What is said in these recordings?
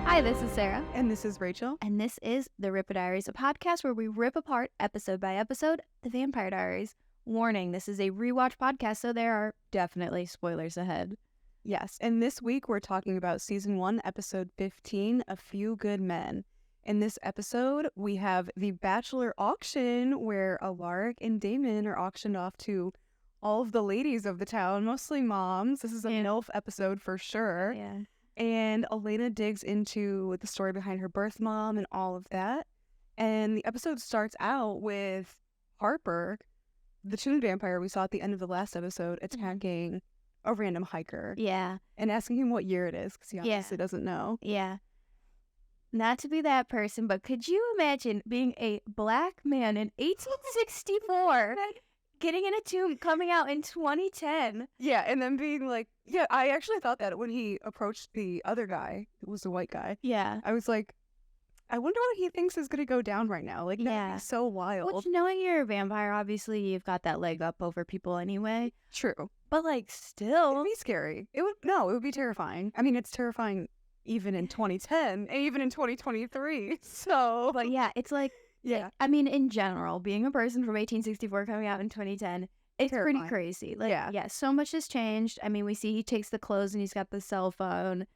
Hi, this is Sarah. And this is Rachel. And this is the Rippah Diaries, a podcast where we rip apart, episode by episode, the Vampire Diaries. Warning, this is a rewatch podcast, so there are definitely spoilers ahead. Yes, and this week we're talking about Season 1, Episode 15, A Few Good Men. In this episode, we have the Bachelor Auction, where Alaric and Damon are auctioned off to all of the ladies of the town, mostly moms. This is a MILF episode for sure. Yeah. And Elena digs into the story behind her birth mom and all of that. And the episode starts out with Harper, the toon vampire we saw at the end of the last episode, attacking a random hiker. Yeah. And asking him what year it is, because he obviously doesn't know. Yeah. Not to be that person, but could you imagine being a black man in 1864, getting in a tomb, coming out in 2010? Yeah, and then being like, yeah, I actually thought that when he approached the other guy, it was the white guy. Yeah. I was like, I wonder what he thinks is going to go down right now. Like, that'd be so wild. Which, knowing you're a vampire, obviously you've got that leg up over people anyway. True. But, like, still. It'd be scary. It would be terrifying. I mean, it's terrifying even in 2010 and even in 2023. So. But yeah, it's like, yeah. I mean, in general, being a person from 1864 coming out in 2010, it's terrifying. Pretty crazy. Like, yeah, so much has changed. I mean, we see he takes the clothes and he's got the cell phone.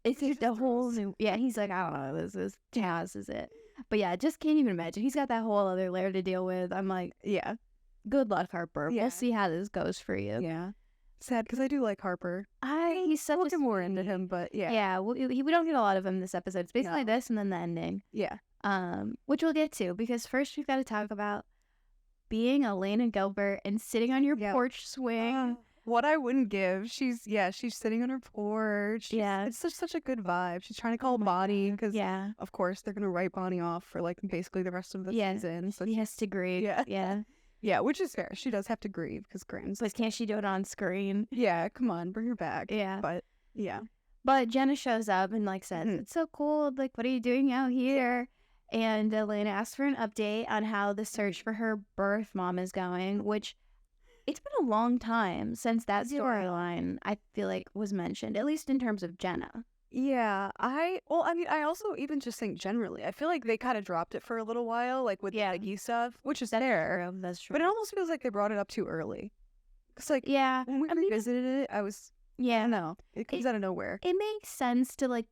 It's just a whole new, he's like, I don't know, this is jazz, is it? But yeah, just can't even imagine. He's got that whole other layer to deal with. I'm like, yeah, good luck, Harper. Yeah. We'll see how this goes for you. Yeah. Sad, because I do like Harper. He's such looking more into him, but yeah. Yeah, we don't get a lot of him this episode. It's basically this and then the ending. Yeah. Which we'll get to, because first we've got to talk about being Elena Gilbert and sitting on your porch swing. What I wouldn't give. She's sitting on her porch. It's such a good vibe. She's trying to call Bonnie because, of course, they're going to write Bonnie off for, like, basically the rest of the season. So he has to grieve. Yeah. Yeah, which is fair. She does have to grieve because Graham's... But can't she do it on screen? Yeah, come on, bring her back. Yeah. But, yeah. But Jenna shows up and, like, says, it's so cool. Like, what are you doing out here? And Elena asks for an update on how the search for her birth mom is going, which... It's been a long time since that storyline, I feel like, was mentioned, at least in terms of Jenna. Yeah, I also even just think generally, I feel like they kind of dropped it for a little while, like with the Peggy stuff, which is fair. That's true. But it almost feels like they brought it up too early. Because, like, when we revisited it, I was, I don't know, it comes out of nowhere. It makes sense to, like,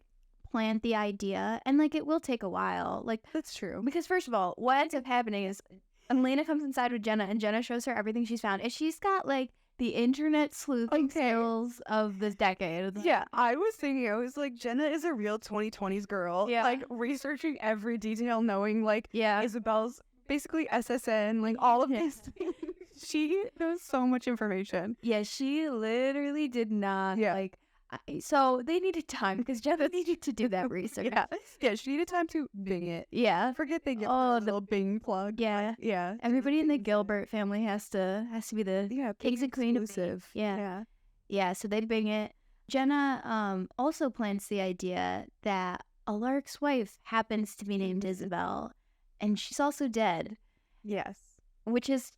plant the idea, and, like, it will take a while. Like, that's true. Because, first of all, what ends up happening is Elena comes inside with Jenna, and Jenna shows her everything she's found. And she's got, like, the internet sleuthing skills of this decade. Yeah, I was like, Jenna is a real 2020s girl. Yeah. Like, researching every detail, knowing, like, Isabel's basically SSN, like, all of this. She knows so much information. Yeah, she literally did not, like... So they needed time because Jenna needed to do that research. Yeah, she needed time to Bing it. Yeah, forget they get the little Bing plug. Yeah. Everybody in the Gilbert family has to be the kings and queen exclusive. Yeah. So they Bing it. Jenna also plants the idea that Alaric's wife happens to be named Isobel, and she's also dead. Yes, which is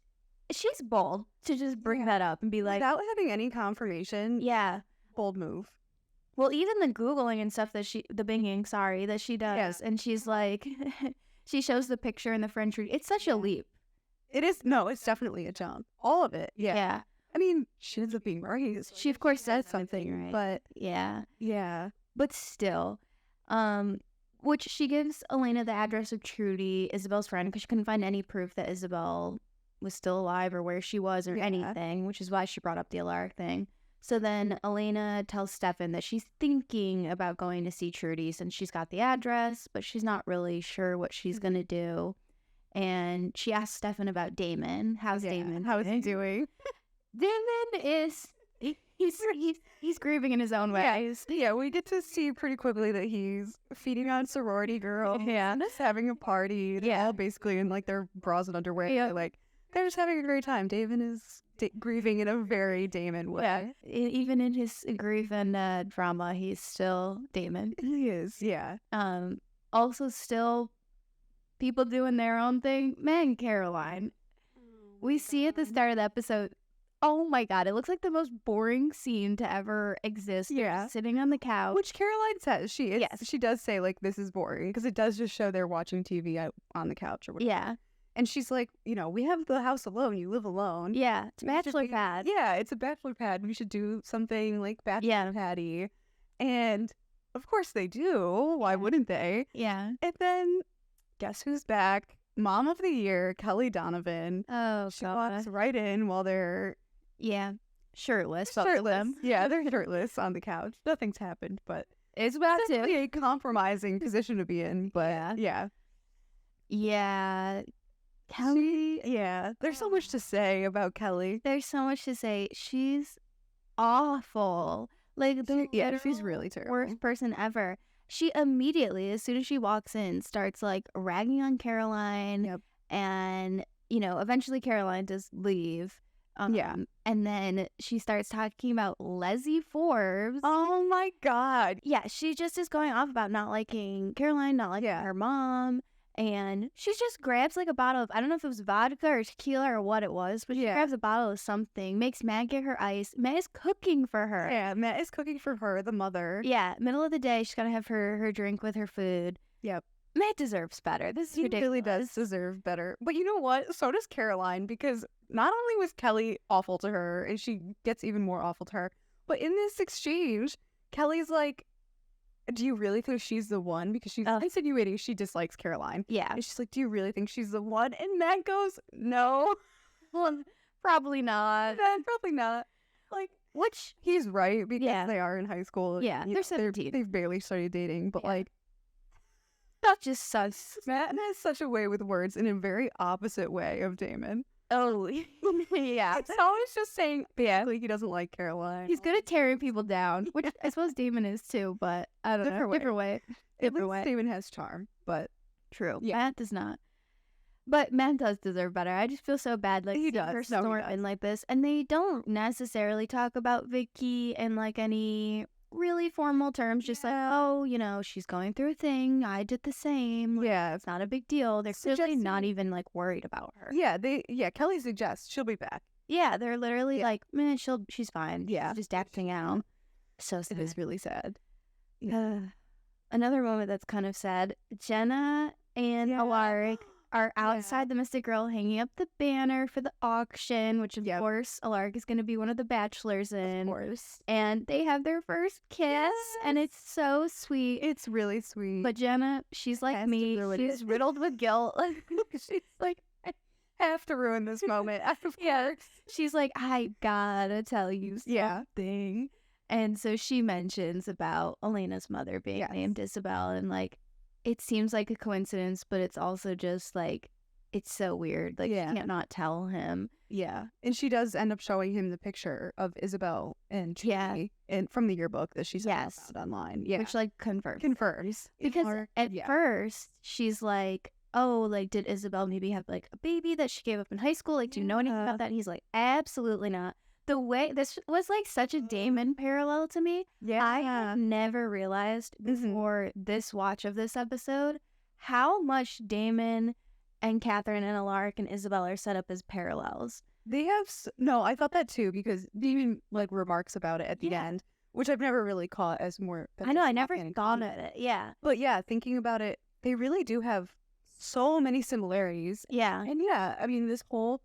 she's bold to just bring that up and be like, without having any confirmation. Yeah. Bold move. Well, even the Googling and stuff that the binging, that she does, and she's like, she shows the picture in the French read. It's such a leap. It is. No, it's definitely a jump. All of it. Yeah. I mean, she ends up being right. She, of course, says something, right? But yeah. But still, which she gives Elena the address of Trudy, Isabel's friend, because she couldn't find any proof that Isobel was still alive or where she was or anything, which is why she brought up the Alaric thing. So then Elena tells Stefan that she's thinking about going to see Trudy since she's got the address, but she's not really sure what she's going to do. And she asks Stefan about Damon. How's Damon? How is he doing? Damon is... He's grieving in his own ways. Yeah, we get to see pretty quickly that he's feeding on sorority girls. Yeah. Just having a party. All basically in, like, their bras and underwear. Yeah. They're just having a great time. Damon is... grieving in a very Damon way. Yeah, even in his grief and drama, he's still Damon. He is, yeah. Also, still people doing their own thing. Man, Caroline. We see at the start of the episode Oh my god, it looks like the most boring scene to ever exist. They're Yeah. just sitting on the couch. Which Caroline says Yes. she does say like this is boring because it does just show they're watching TV on the couch or whatever. Yeah. And she's like, we have the house alone. You live alone. Yeah. It's a We should bachelor be- pad. Yeah, it's a bachelor pad. We should do something like bachelor patty. And of course they do. Why wouldn't they? Yeah. And then guess who's back? Mom of the year, Kelly Donovan. Oh, She God. walks right in while they're Yeah. Shirtless. both of shirtless. them. Yeah, they're shirtless on the couch. Nothing's happened, but It's about it's to. definitely a compromising position to be in. But yeah. Yeah. Kelly. There's so much to say about Kelly. There's so much to say. She's awful. Like, the She's literal really terrible. worst person ever. She immediately, as soon as she walks in, starts like ragging on Caroline. Yep. And, eventually Caroline does leave. Yeah. And then she starts talking about Leslie Forbes. Oh my God. Yeah, she just is going off about not liking Caroline, not liking her mom. And she just grabs like a bottle of, I don't know if it was vodka or tequila or what it was, but she grabs a bottle of something, makes Matt get her ice. Matt is cooking for her. Yeah, Matt is cooking for her, the mother. Yeah, middle of the day, she's got to have her drink with her food. Yep. Matt deserves better. This is He ridiculous. really does deserve better. But you know what? So does Caroline, because not only was Kelly awful to her, and she gets even more awful to her, but in this exchange, Kelly's like, do you really think she's the one? Because she's insinuating she dislikes Caroline. Yeah. And she's like, do you really think she's the one? And Matt goes, no. Well, probably not. Probably not. Like, Which, he's right, because they are in high school. Yeah, You they're know, 17. They've barely started dating, but like, that just sucks. Matt has such a way with words in a very opposite way of Damon. Oh, yeah. It's always just saying basically he doesn't like Caroline. He's good at tearing people down, which I suppose Damon is too, but I don't know. Different way. At least Damon has charm, but true. Yeah. Matt does not. But Matt does deserve better. I just feel so bad, like, He seeing does. her No, he storm does. in like this, and they don't necessarily talk about Vicky in like any really formal terms. Just like, oh, she's going through a thing. I did the same. Like, yeah, it's not a big deal. They're clearly Suggesting- not even like worried about her. Kelly suggests she'll be back. Yeah, they're literally like, man, she's fine. Yeah. She's just acting out. So sad. It is really sad. Another moment that's kind of sad. Jenna and Alaric are outside the Mystic Girl hanging up the banner for the auction, which of course Alaric is going to be one of the bachelors in. Of course. And they have their first kiss, and it's so sweet. It's really sweet. But Jenna, she's like Has to me. ruin She's it. riddled with guilt. she's like, I have to ruin this moment. She's like, I gotta tell you something. And so she mentions about Elena's mother being named Isobel, and like, it seems like a coincidence, but it's also just like, it's so weird. Like, she can't not tell him. Yeah. And she does end up showing him the picture of Isobel and Trudy and from the yearbook that she found online. Yeah. Which like confirms. Because at first she's like, oh, like, did Isobel maybe have like a baby that she gave up in high school? Like, do you know anything about that? And he's like, absolutely not. The way this was like such a Damon parallel to me. Yeah. I have never realized before this watch of this episode how much Damon and Catherine and Alaric and Isobel are set up as parallels. They have no, I thought that too, because Damon like remarks about it at the end, which I've never really caught as more. I know, I never thought of it. Yeah. But yeah, thinking about it, they really do have so many similarities. Yeah. And yeah, I mean, this whole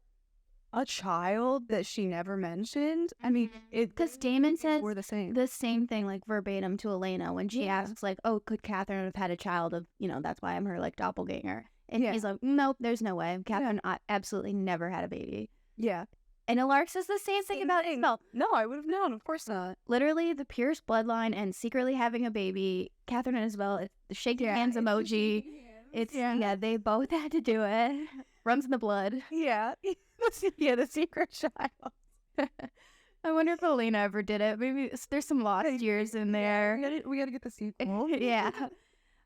a child that she never mentioned. I mean, because Damon says we're the same thing, like verbatim to Elena when she asks, like, "Oh, could Catherine have had a child of, that's why I'm her like doppelganger?" And he's like, "Nope, there's no way. Catherine absolutely never had a baby." Yeah. And Alaric says the same thing about Isobel. No, I would have known. Of course not. Literally, the Pierce bloodline and secretly having a baby. Catherine and Isobel, it's the shaking hands emoji. It's they both had to do it. Runs in the blood. Yeah. The secret child. I wonder if Elena ever did it. Maybe there's some lost years in there. We gotta get the sequel. Yeah.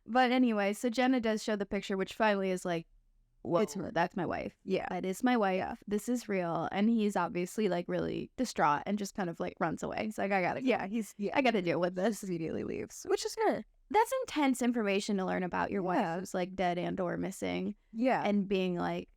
But anyway, so Jenna does show the picture, which finally is like, whoa, that's my wife. Yeah. That is my wife. Yeah. This is real. And he's obviously like really distraught and just kind of like runs away. He's like, I gotta go. I gotta deal with this. Immediately leaves. Which is good. That's intense information to learn about your wife who's like dead and or missing. Yeah. And being like,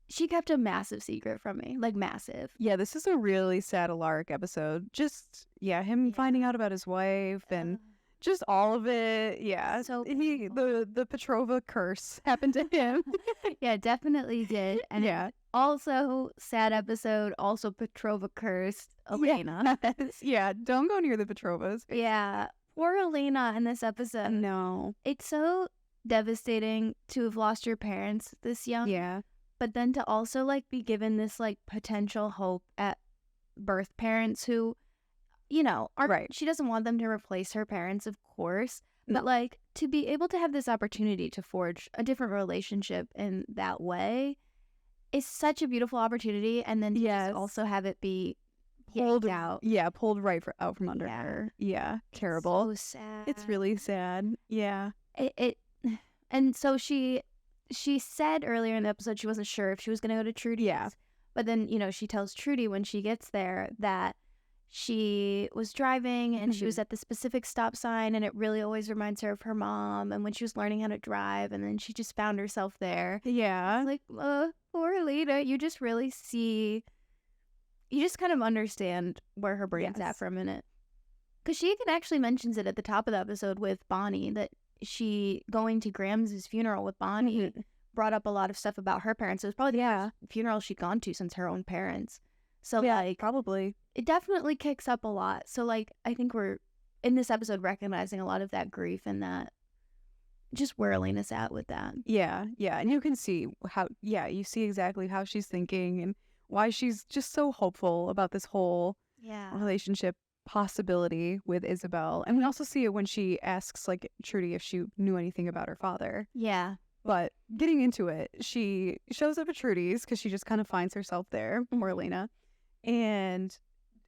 she kept a massive secret from me, like massive. Yeah, this is a really sad Alaric episode. Just, him finding out about his wife and just all of it. Yeah, So the Petrova curse happened to him. Yeah, definitely did. And also sad episode, also Petrova cursed Elena. Yeah, don't go near the Petrovas. Yeah, poor Elena in this episode. No. It's so devastating to have lost your parents this young. Yeah. But then to also, like, be given this, like, potential hope at birth parents who, you know, are Right. She doesn't want them to replace her parents, of course. No. But, like, to be able to have this opportunity to forge a different relationship in that way is such a beautiful opportunity. And then to just also have it be pulled out. Yeah, pulled out from under her. Yeah, terrible. It's so sad. It's really sad. Yeah. And so she said earlier in the episode she wasn't sure if she was going to go to Trudy's. Yeah. But then, you know, she tells Trudy when she gets there that she was driving and she was at the specific stop sign, and it really always reminds her of her mom and when she was learning how to drive, and then she just found herself there. Yeah. It's like, poor Lita. You just really see, you just kind of understand where her brain's at for a minute. Because she even actually mentions it at the top of the episode with Bonnie, that she going to Graham's funeral with Bonnie brought up a lot of stuff about her parents. It was probably the first funeral she'd gone to since her own parents. So like, probably it definitely kicks up a lot. So like, I think we're in this episode recognizing a lot of that grief and that just where Elena's at with that. Yeah. And you can see how, you see exactly how she's thinking and why she's just so hopeful about this whole relationship possibility with Isobel. And we also see it when she asks like Trudy if she knew anything about her father. Yeah. But getting into it, she shows up at Trudy's because she just kind of finds herself there, or Elena. And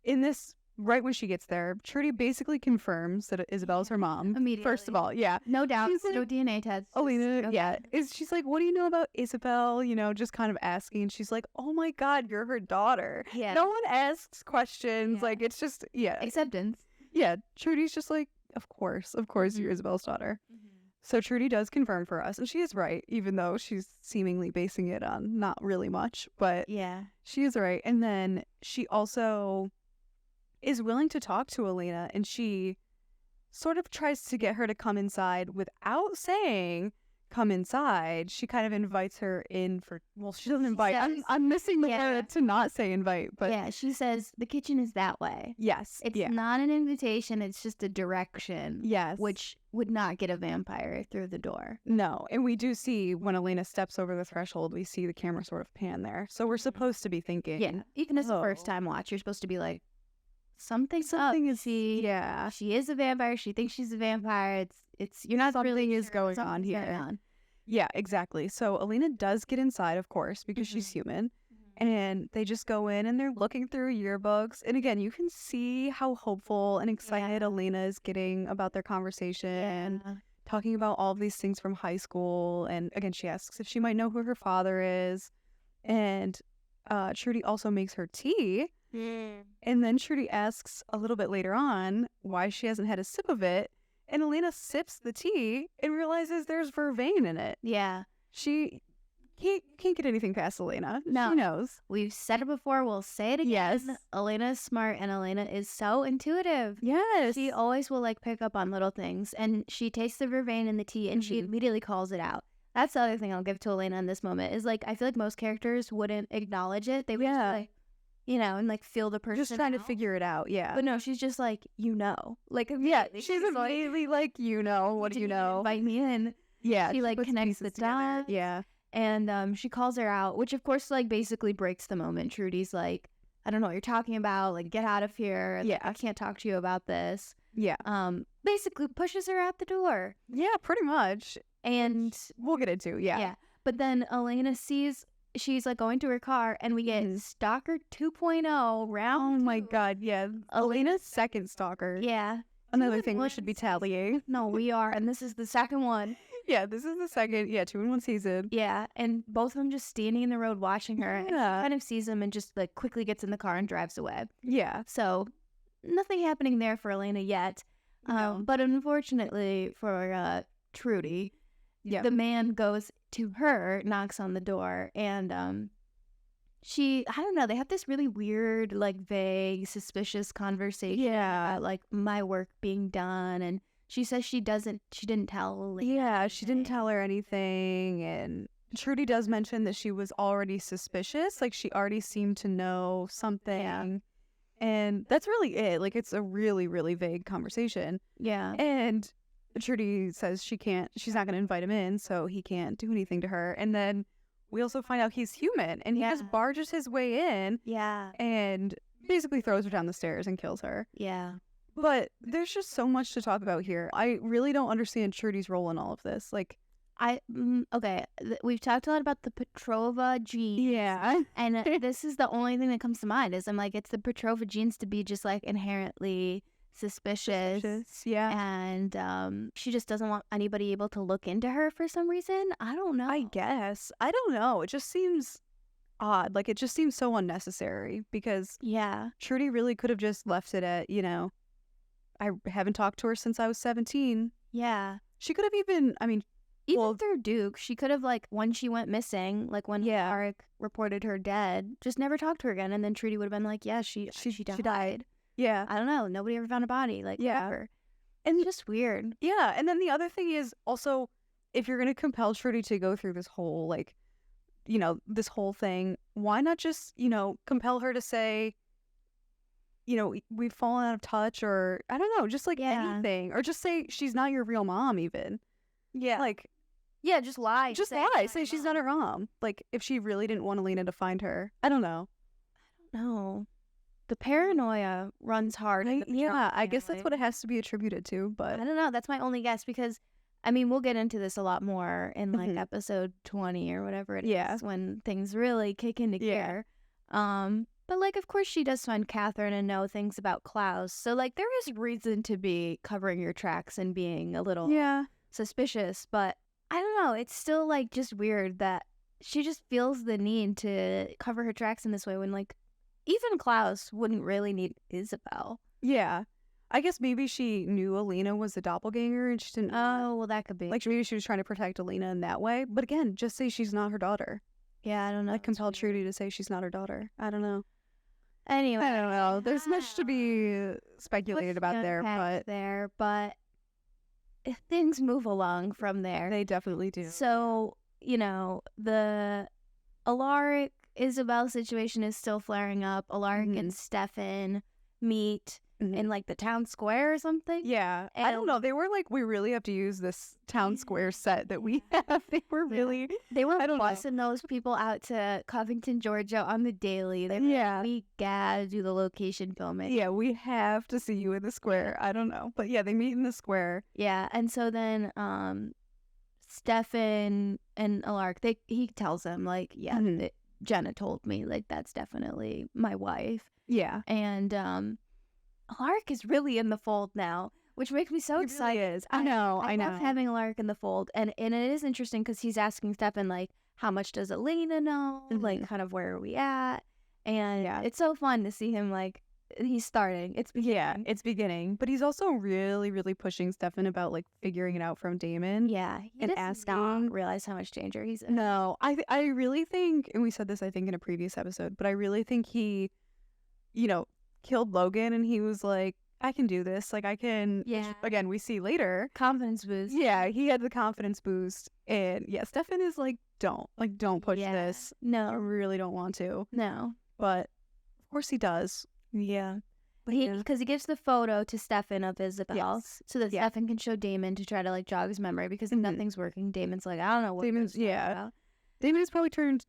in this, right when she gets there, Trudy basically confirms that Isabel's her mom. Immediately. First of all, no doubt. She's like, no DNA tests. Elena, she's like, what do you know about Isobel? You know, just kind of asking. She's like, oh my God, you're her daughter. Yeah. No one asks questions. Like, it's just, acceptance. Yeah. Trudy's just like, of course, you're Isabel's daughter. So Trudy does confirm for us, and she is right, even though she's seemingly basing it on not really much, but she is right. And then she also is willing to talk to Elena, and she sort of tries to get her to come inside without saying come inside. She kind of invites her in for, she doesn't invite. I'm missing the word to not say invite, but she says the kitchen is that way. Yes. It's not an invitation, it's just a direction. Yes. Which would not get a vampire through the door. No. And we do see when Elena steps over the threshold, we see the camera sort of pan there. So we're supposed to be thinking. Yeah. Even as a first time watch, you're supposed to be like, something's up. She is a vampire. She thinks she's a vampire. It's you're not something really is sure going on here. Yeah, exactly. So Elena does get inside, of course, because she's human. And they just go in and they're looking through yearbooks. And again, you can see how hopeful and excited Elena is getting about their conversation, talking about all of these things from high school. And again, she asks if she might know who her father is. And Trudy also makes her tea. And then Trudy asks a little bit later on why she hasn't had a sip of it. And Elena sips the tea and realizes there's vervain in it. Yeah. She can't get anything past Elena. No. She knows. We've said it before. We'll say it again. Yes. Elena is smart, and Elena is so intuitive. Yes. She always will, like, pick up on little things. And she tastes the vervain in the tea, and she immediately calls it out. That's the other thing I'll give to Elena in this moment is, like, I feel like most characters wouldn't acknowledge it. They would just, like, you know, and like feel the person just trying out. To figure it out. Yeah. But no, she's just like, you know, like, she's immediately like, you know, what do you know? Invite me in. Yeah. She like connects the dots. Yeah. And she calls her out, which of course like basically breaks the moment. Trudy's like, I don't know what you're talking about. Like, get out of here. Yeah. Like, I can't talk to you about this. Yeah. Basically pushes her out the door. Yeah, pretty much. And we'll get into, Yeah. But then Elena sees she's like going to her car, and we get Stalker 2.0 round. Oh my God, yeah. Elena's second stalker. Yeah. Another thing we should be tallying. No, we are, and this is the second one. Yeah, this is the second, 2-in-1 season. Yeah, and both of them just standing in the road watching her, and she kind of sees them and just like quickly gets in the car and drives away. Yeah. So nothing happening there for Elena yet. No. But unfortunately for Trudy, the man goes to her, knocks on the door, and I don't know, they have this really weird, like, vague, suspicious conversation about, like, my work being done, and she says she didn't tell Elena. Yeah, she didn't tell her anything, and Trudy does mention that she was already suspicious, like, she already seemed to know something. Yeah. And that's really it. Like, it's a really, really vague conversation. Yeah. And Trudy says she's not going to invite him in, so he can't do anything to her. And then we also find out he's human, and he just barges his way in. Yeah. And basically throws her down the stairs and kills her. Yeah. But there's just so much to talk about here. I really don't understand Trudy's role in all of this. Like, we've talked a lot about the Petrova genes. yeah. And this is the only thing that comes to mind is I'm like, it's the Petrova genes to be just like inherently suspicious. Yeah. And she just doesn't want anybody able to look into her for some reason. I don't know. I guess. I don't know. It just seems odd. Like, it just seems so unnecessary because Trudy really could have just left it at, I haven't talked to her since I was 17. Yeah. She could have even through Duke, she could have, like, when she went missing, like when Alaric reported her dead, just never talked to her again. And then Trudy would have been like, yeah, she died. Yeah. I don't know. Nobody ever found a body. Like, whatever. And just weird. Yeah. And then the other thing is also, if you're going to compel Trudy to go through this whole, like, this whole thing, why not just, compel her to say, we've fallen out of touch, or I don't know, just like anything, or just say she's not your real mom even. Yeah. Like, yeah, just lie. Just lie. Say she's not her mom. Like, if she really didn't want Elena to find her. I don't know. No. The paranoia runs hard. I guess that's what it has to be attributed to, but I don't know. That's my only guess because, I mean, we'll get into this a lot more in, like, episode 20 or whatever it is when things really kick into gear. But, like, of course she does find Catherine and know things about Klaus. So, like, there is reason to be covering your tracks and being a little suspicious. But I don't know. It's still, like, just weird that she just feels the need to cover her tracks in this way when, like, even Klaus wouldn't really need Isobel. Yeah. I guess maybe she knew Elena was a doppelganger and she didn't. Oh, well, that could be. Like, maybe she was trying to protect Elena in that way. But again, just say she's not her daughter. Yeah, I don't know. Like, compel Trudy to say she's not her daughter. I don't know. Anyway. I don't know. There's much to be speculated about there, but things move along from there. They definitely do. So, the Alaric Isobel situation is still flaring up. Alaric and Stefan meet in, like, the town square or something. Yeah. I don't know. They were like, we really have to use this town square set that we have. They were really... They were busting those people out to Covington, Georgia on the daily. They were like, we gotta do the location filming. Yeah, we have to see you in the square. I don't know. But yeah, they meet in the square. Yeah, and so then Stefan and Alaric, he tells them, like, Jenna told me, like, that's definitely my wife. Yeah. And Alaric is really in the fold now, which makes me so excited. Really is. I know. I love having Alaric in the fold. And it is interesting because he's asking Stefan, like, how much does Elena know? Like, kind of where are we at? And it's so fun to see him, like, he's starting. It's beginning. Yeah, it's beginning. But he's also really, really pushing Stefan about, like, figuring it out from Damon. Yeah. He does not realize how much danger he's in. No. I really think, and we said this, I think, in a previous episode, but I really think he, killed Logan and he was like, I can do this. Like, I can. Yeah. Again, we see later. Confidence boost. Yeah, he had the confidence boost. And Stefan is like, don't push this. No. I really don't want to. No. But of course he does. Yeah. But because he gives the photo to Stefan of Isobel so that Stefan can show Damon to try to, like, jog his memory because if nothing's working, Damon's like, I don't know what Damon's about. Damon's probably turned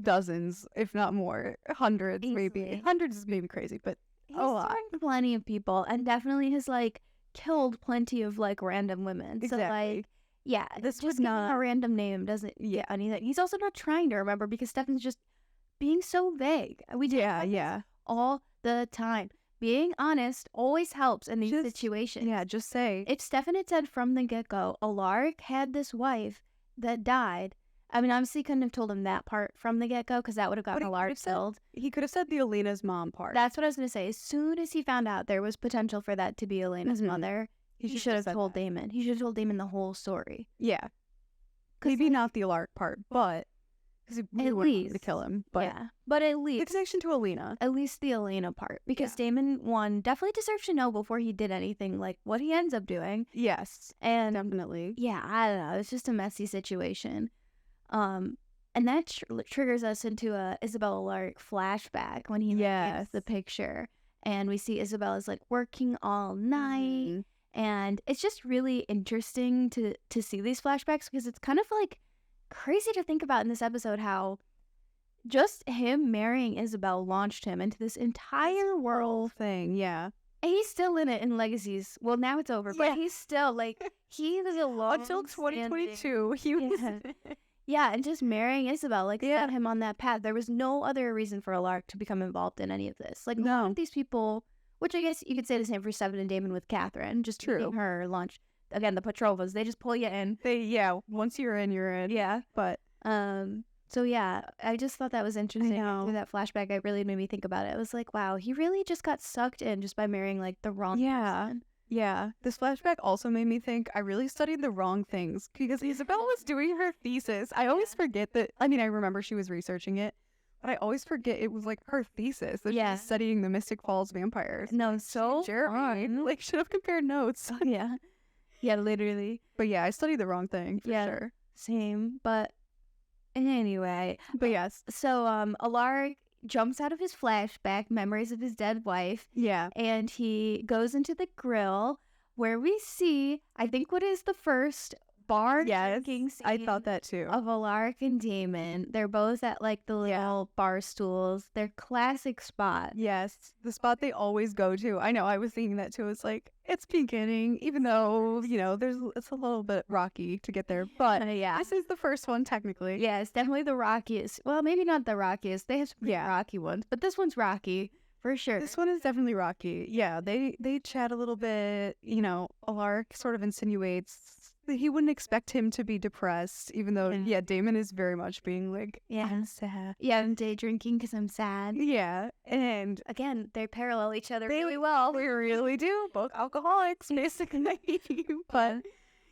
dozens, if not more, hundreds. Easily. Maybe. Hundreds is maybe crazy, but he's turned plenty of people and definitely has, like, killed plenty of, like, random women. Exactly. So, like, yeah, this just not a random name doesn't get anything. He's also not trying to remember because Stefan's just being so vague. We all the time. Being honest always helps in these situations. Yeah, just say. If Stefan had said from the get-go, Alaric had this wife that died, I mean, obviously he couldn't have told him that part from the get-go because that would have gotten Alaric killed. He could have said the Elena's mom part. That's what I was going to say. As soon as he found out there was potential for that to be Elena's mother, he should have told Damon. He should have told Damon the whole story. Yeah. Maybe not the Alaric part, but Because he really wanted to kill him. But yeah, but at the least connection to Elena. At least the Elena part, because Damon, one, definitely deserves to know before he did anything, like what he ends up doing. Yes, And definitely. yeah, I don't know. It's just a messy situation. And that triggers us into a Isobel Alaric flashback when he gets the picture, and we see Isobel is like working all night, and it's just really interesting to see these flashbacks, because it's kind of like crazy to think about in this episode how just him marrying Isobel launched him into this entire world thing. Yeah. And he's still in it in Legacies. Well, now it's over, but he's still like, he was a long until 2022. He was. Yeah, and just marrying Isobel, like, set him on that path. There was no other reason for Alaric to become involved in any of this. Like, none of these people, which I guess you could say the same for Seven and Damon with Catherine, just meeting her launch. Again, the Petrovas, they just pull you in. Once you're in, you're in. Yeah. But, so yeah, I just thought that was interesting. Through that flashback, it really made me think about it. It was like, wow, he really just got sucked in just by marrying, like, the wrong person. Yeah, this flashback also made me think I really studied the wrong things, because Isobel was doing her thesis. I always forget that. I mean, I remember she was researching it, but I always forget it was like her thesis that she was studying the Mystic Falls vampires. No, so fun. Like, should have compared notes. Yeah, literally. But yeah, I studied the wrong thing for sure. Same. But anyway, yes. So Alaric jumps out of his flashback memories of his dead wife. Yeah. And he goes into the grill where we see, I think, what is the first bar drinking scene. I thought that too. Of Alaric and Damon. They're both at like the little bar stools. Their classic spot. Yes. The spot they always go to. I know, I was thinking that too. It's like, it's beginning, even though, you know, it's a little bit rocky to get there. But this is the first one technically. Yeah, it's definitely the rockiest. Well, maybe not the rockiest. They have some pretty rocky ones, but this one's rocky for sure. This one is definitely rocky. Yeah, they chat a little bit. You know, Alaric sort of insinuates that he wouldn't expect him to be depressed, even though, Damon is very much being like, I'm sad. Yeah, I'm day drinking because I'm sad. Yeah, and again, they parallel each other really well. We really do. Both alcoholics, basically. But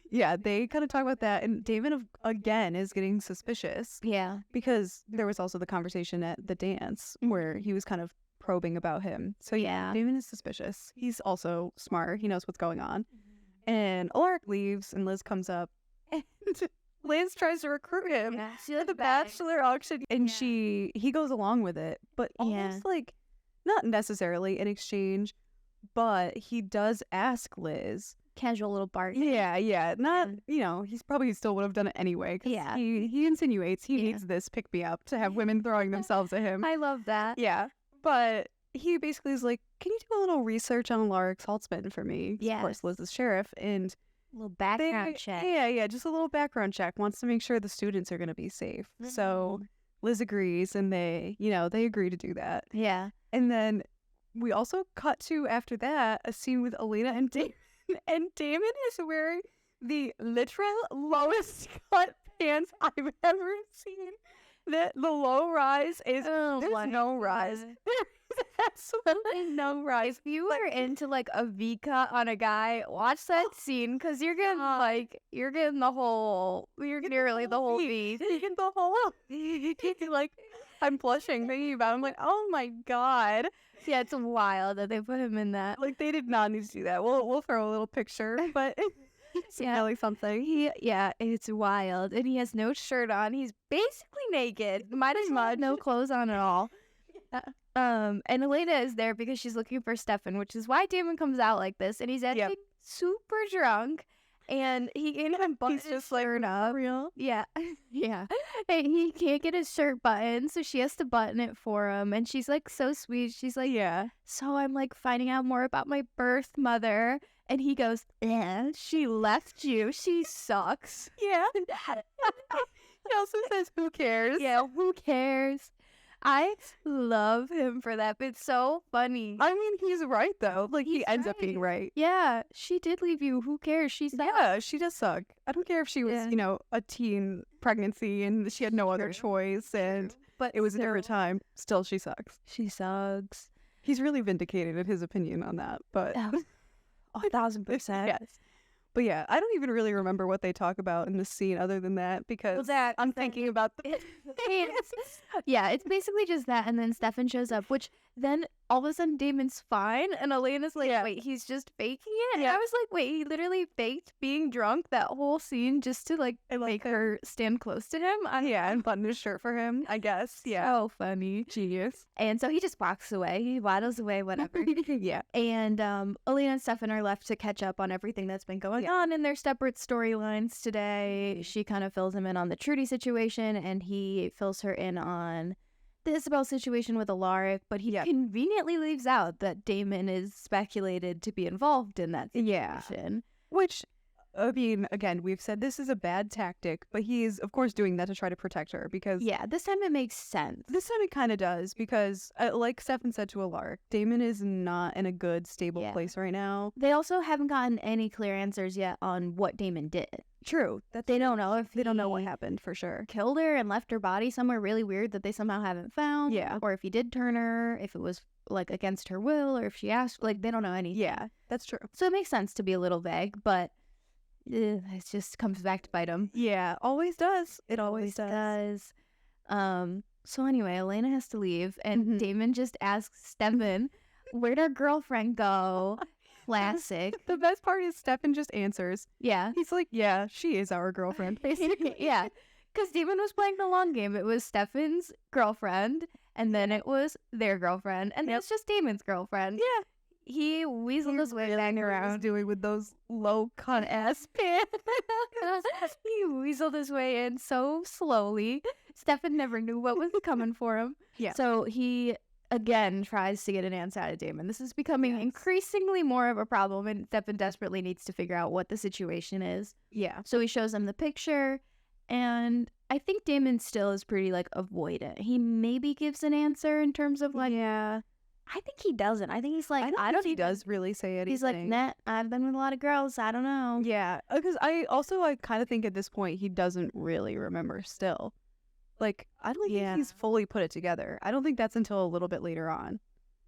yeah, they kind of talk about that, and Damon again is getting suspicious. Yeah, because there was also the conversation at the dance where he was kind of probing about him. So yeah, Damon is suspicious. He's also smart. He knows what's going on. And Alaric leaves, and Liz comes up, and Liz tries to recruit him to the bachelor auction, and he goes along with it, but almost like not necessarily in exchange, but he does ask Liz. Casual little bark. Yeah. Not, you know, he's probably still would have done it anyway. Yeah. He insinuates he needs this pick me up to have women throwing themselves at him. I love that. Yeah. But he basically is like, can you do a little research on Alaric Saltzman for me? Yeah. Of course, Liz is sheriff, and a little background check. Yeah, just a little background check. Wants to make sure the students are going to be safe. So Liz agrees, and they agree to do that. Yeah. And then we also cut to, after that, a scene with Elena and Damon. And Damon is wearing the literal lowest cut pants I've ever seen. The low rise is there's no rise. There's absolutely no rise. If you were into like a V cut on a guy, watch that scene, because you're getting the whole V. You get the whole like, I'm blushing thinking about it. I'm like, oh my god. Yeah, it's wild that they put him in that. Like, they did not need to do that. We'll throw a little picture, but it's really something. It's wild. And he has no shirt on. He's basically naked. Might as well no clothes on at all. And Elena is there because she's looking for Stefan, which is why Damon comes out like this. And he's acting super drunk. And he can't even button his shirt up. Real? Yeah. And he can't get his shirt buttoned, so she has to button it for him. And she's like so sweet. She's like, so I'm like finding out more about my birth mother. And he goes, she left you. She sucks. Yeah. He also says, who cares? Yeah, who cares? I love him for that. But it's so funny. I mean, he's right, though. Like, he ends up being right. Yeah, she did leave you. Who cares? She sucks. Yeah, she does suck. I don't care if she was, a teen pregnancy and she had no other choice, but it was a different time. Still, she sucks. She sucks. He's really vindicated in his opinion on that, but 1,000%. Yes. But yeah, I don't even really remember what they talk about in this scene other than that because I'm thinking about the yeah, it's basically just that, and then Stefan shows up, which then all of a sudden Damon's fine, and Elena's like, wait, he's just faking it? And I was like, wait, he literally faked being drunk that whole scene just to like make her stand close to him? and button his shirt for him, I guess. Yeah. So funny. Genius. And so he just walks away. He waddles away, whatever. Yeah. And Elena and Stefan are left to catch up on everything that's been going on in their separate storylines today. She kind of fills him in on the Trudy situation, and he fills her in on the Isobel situation with Alaric, but he conveniently leaves out that Damon is speculated to be involved in that situation. Which, I mean, again, we've said this is a bad tactic, but he's, of course, doing that to try to protect her because... Yeah, this time it makes sense. This time it kind of does because, like Stefan said to Alaric, Damon is not in a good, stable place right now. They also haven't gotten any clear answers yet on what Damon did. True. They don't know if they don't know what happened for sure. Killed her and left her body somewhere really weird that they somehow haven't found. Yeah. Or if he did turn her, if it was like against her will, or if she asked, like they don't know anything. Yeah, that's true. So it makes sense to be a little vague, but it just comes back to bite him. Yeah, always does. It always does. So anyway, Elena has to leave, and Damon just asks Stefan, "Where'd our girlfriend go?" Classic. The best part is Stefan just answers. Yeah. He's like, yeah, she is our girlfriend. Basically, yeah. Because Damon was playing the long game. It was Stefan's girlfriend, and then it was their girlfriend, and then it's just Damon's girlfriend. Yeah. He weaseled his way back around. Doing with those low-cut ass pants. He weaseled his way in so slowly. Stefan never knew what was coming for him. Yeah. So he again tries to get an answer out of Damon. This is becoming increasingly more of a problem, and Stefan desperately needs to figure out what the situation is. Yeah. So he shows him the picture, and I think Damon still is pretty like avoidant. He maybe gives an answer in terms of like, I think he doesn't. I think he's like, I don't think he does really say anything. He's like, nah, I've been with a lot of girls. I don't know. Yeah, because I kind of think at this point he doesn't really remember still. Like, I don't think he's fully put it together. I don't think that's until a little bit later on.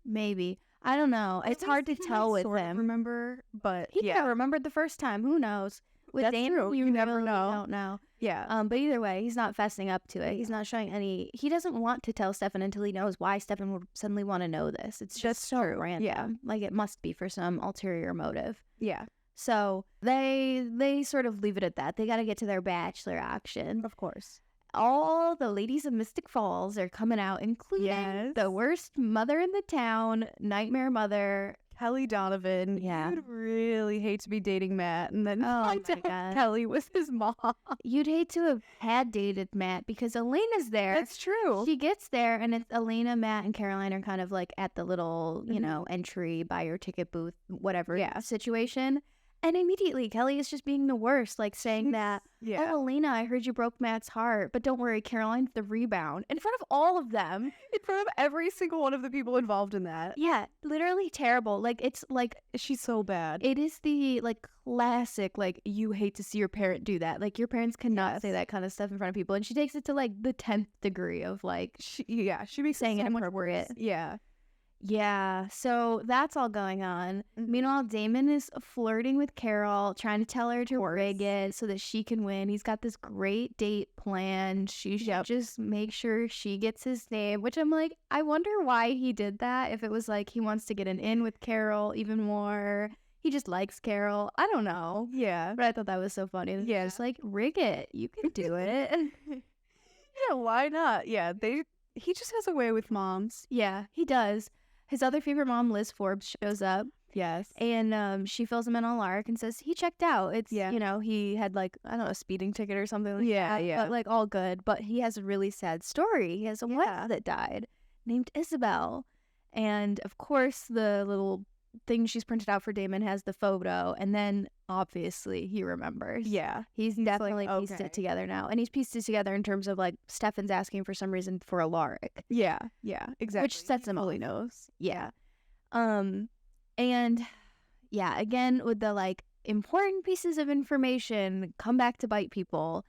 Maybe. I don't know. It's hard to tell with him. Remember, but he could have remembered the first time. Who knows? With That's Damon, true. You never know. Don't know. Yeah. But either way, he's not fessing up to it. He's not showing any. He doesn't want to tell Stefan until he knows why Stefan would suddenly want to know this. It's just so random. Yeah. Like it must be for some ulterior motive. Yeah. So they sort of leave it at that. They got to get to their bachelor auction. Of course. All the ladies of Mystic Falls are coming out, including the worst mother in the town, Nightmare Mother, Kelly Donovan. Yeah. You'd really hate to be dating Matt and then find out God. Kelly was his mom. You'd hate to have had dated Matt because Elena's there. That's true. She gets there, and it's Elena, Matt, and Caroline are kind of like at the little, you know, entry, buy your ticket booth, whatever situation. And immediately, Kelly is just being the worst, like saying that, oh, Elena, I heard you broke Matt's heart, but don't worry, Caroline's the rebound. In front of all of them. In front of every single one of the people involved in that. Yeah, literally terrible. Like, it's like... She's so bad. It is the, like, classic, like, you hate to see your parent do that. Like, your parents cannot say that kind of stuff in front of people. And she takes it to, like, the 10th degree of, like... She makes saying it it inappropriate. Yeah. Yeah, so that's all going on. Meanwhile, Damon is flirting with Carol, trying to tell her to rig it so that she can win. He's got this great date planned. She should just make sure she gets his name, which I'm like, I wonder why he did that. If it was like he wants to get an in with Carol even more. He just likes Carol. I don't know. Yeah. But I thought that was so funny. Yeah. Just like, rig it. You can do it. Yeah, why not? Yeah, he just has a way with moms. Yeah, he does. His other favorite mom, Liz Forbes, shows up. Yes. And she fills him in on Alaric and says he checked out. It's, you know, he had like, I don't know, a speeding ticket or something like that. Yeah. But like all good. But he has a really sad story. He has a wife that died named Isobel. And of course, the little thing she's printed out for Damon has the photo. And then obviously he remembers. Yeah. He's definitely like, pieced it together now. And he's pieced it together in terms of like Stefan's asking for some reason for Alaric. Yeah. Yeah. Exactly. Which sets him fully off. knows. Yeah. And yeah, again, with the like important pieces of information come back to bite people.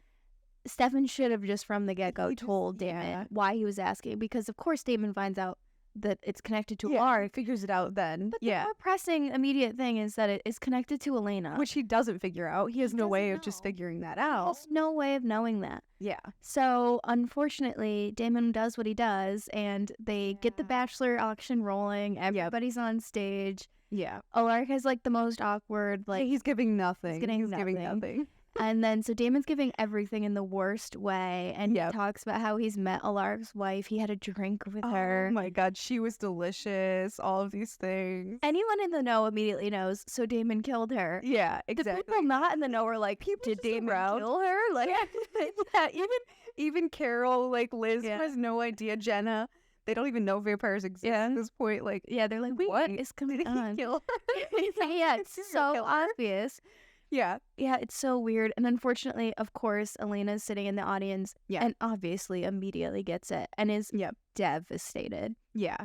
Stefan should have just from the get-go told Damon why he was asking, because of course Damon finds out that it's connected to Yeah, Alaric. he figures it out then. But the more pressing immediate thing is that it is connected to Elena. Which he doesn't figure out. He has no way of doesn't just know. figuring that He out. has no way of knowing that. Yeah. So, unfortunately, Damon does what he does, and they get the Bachelor auction rolling. Everybody's on stage. Yeah. Alaric has, like, the most awkward, like... he's giving nothing. He's giving nothing. And then, so Damon's giving everything in the worst way, and he talks about how he's met Alaric's wife. He had a drink with her. Oh my God, she was delicious. All of these things. Anyone in the know immediately knows, so Damon killed her. Yeah, exactly. The people not in the know are like, did Damon kill her? Like, even Carol, like Liz has no idea. Jenna, they don't even know vampires exist at this point. Like, they're like, what is going on? Kill her? It's so obvious. Yeah, it's so weird. And unfortunately, of course, Elena's sitting in the audience and obviously immediately gets it and is devastated. Yeah.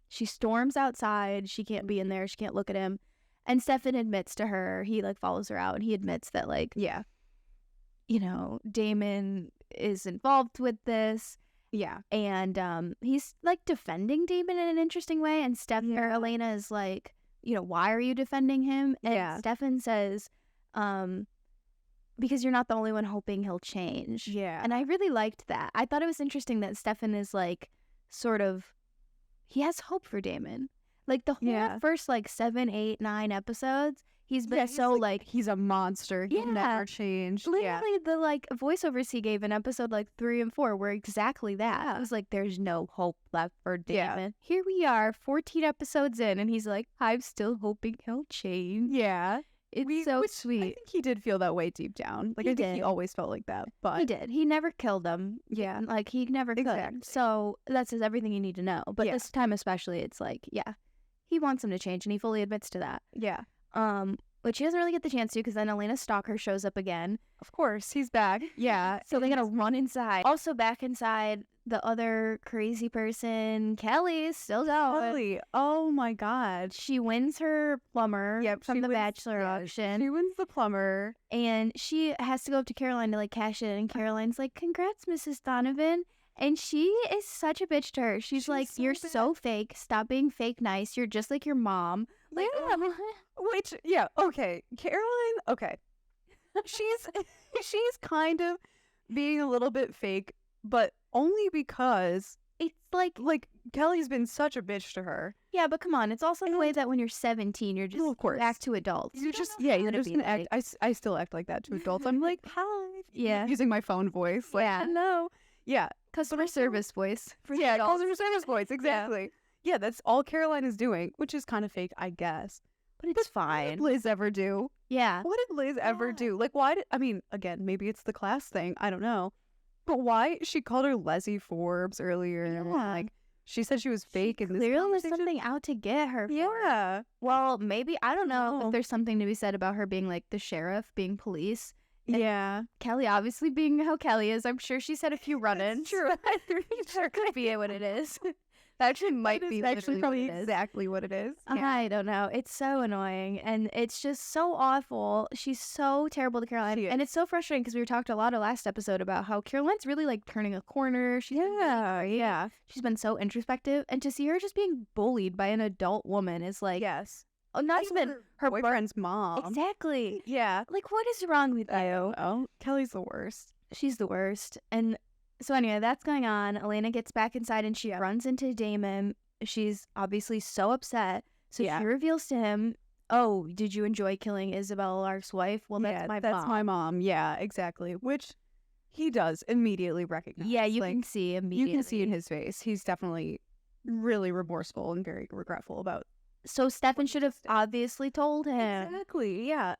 She storms outside. She can't be in there. She can't look at him. And Stefan admits to her, he like follows her out and he admits that like, you know, Damon is involved with this. Yeah. And he's like defending Damon in an interesting way. And or Elena is like, you know, why are you defending him? And Stefan says, because you're not the only one hoping he'll change. Yeah. And I really liked that. I thought it was interesting that Stefan is like sort of, he has hope for Damon. Like the whole first like 7, 8, 9 episodes, he's been he's a monster. He'll never change. Literally the like voiceovers he gave in episode like 3 and 4 were exactly that. It was like, there's no hope left for Damon. Here we are 14 episodes in and he's like, I'm still hoping he'll change. Yeah. It's so sweet. I think he did feel that way deep down. Like, I think he always felt like that. But he did. He never killed them. Yeah. Like, he never could. So that says everything you need to know. But this time especially, it's like, he wants him to change, and he fully admits to that. Yeah. Which he doesn't really get the chance to, because then Elena's stalker shows up again. Of course, he's back. Yeah. So they gotta run inside. Also back inside, the other crazy person, Kelly, is still going. Kelly, oh my God. She wins her plumber from the Bachelor auction. She wins the plumber. And she has to go up to Caroline to like cash in. And Caroline's like, congrats, Mrs. Donovan. And she is such a bitch to her. She's like, you're so fake. Stop being fake nice. You're just like your mom. Like, which, okay. Caroline, okay. She's kind of being a little bit fake, but only because it's like Kelly's been such a bitch to her. Yeah, but come on, it's also the way that when you're 17, you're just of course. You act to adults. You're just you're just gonna act. I still act like that to adults. I'm like, hi. Yeah, using my phone voice. Like, hello. Yeah, customer service voice. Customer service voice. Exactly. Yeah, that's all Caroline is doing, which is kind of fake, I guess. But it's fine. What did Liz ever do? Yeah. What did Liz ever do? Like, why did, I mean, again, maybe it's the class thing. I don't know. But why? She called her Leslie Forbes earlier. And like, she said she was fake. And clearly was something out to get her for. Well, maybe, I don't know if there's something to be said about her being like the sheriff, being police. And Kelly obviously being how Kelly is. I'm sure she's had a few run-ins. True. Sure could be what it is. That actually might be actually probably exactly what it is. I don't know. It's so annoying, and it's just so awful. She's so terrible to Caroline, and it's so frustrating because we were talked a lot of last episode about how Caroline's really like turning a corner. She's she's been so introspective, and to see her just being bullied by an adult woman is like not even her boyfriend's mom. Exactly. Yeah. Like, what is wrong with you? Oh, Kelly's the worst. She's the worst, and. So anyway, that's going on. Elena gets back inside and she runs into Damon. She's obviously so upset. So she reveals to him, oh, did you enjoy killing Isobel, Alaric's wife? Well, that's my mom. That's my mom. Yeah, exactly. Which he does immediately recognize. Yeah, you can see immediately. You can see in his face. He's definitely really remorseful and very regretful about. So Stefan should have obviously told him. Exactly. Yeah.